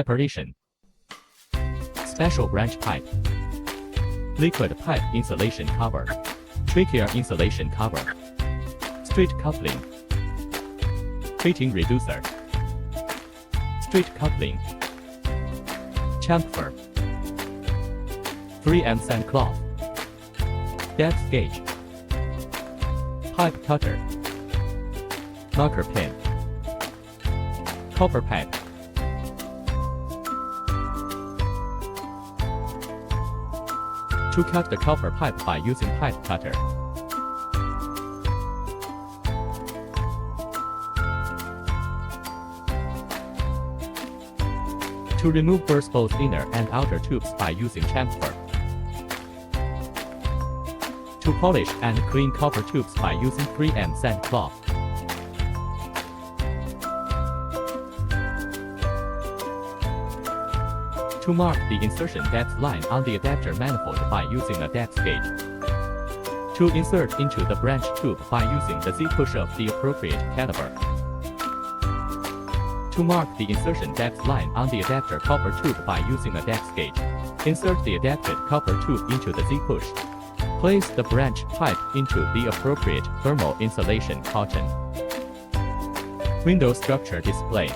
Separation. Special branch pipe. Liquid pipe insulation cover. Trachea insulation cover. Straight coupling. Heating reducer. Straight coupling. Chamfer. 3M sandcloth. Depth gauge. Pipe cutter. Marker pen. Copper pipe. To cut the copper pipe by using pipe cutter. To remove burst both inner and outer tubes by using chamfer. To polish and clean copper tubes by using 3M sandcloth. To mark the insertion depth line on the adapter manifold by using a depth gauge. To insert into the branch tube by using the Z-push of the appropriate caliber. To mark the insertion depth line on the adapter copper tube by using a depth gauge. Insert the adapted copper tube into the Z-push. Place the branch pipe into the appropriate thermal insulation cotton. Window structure display.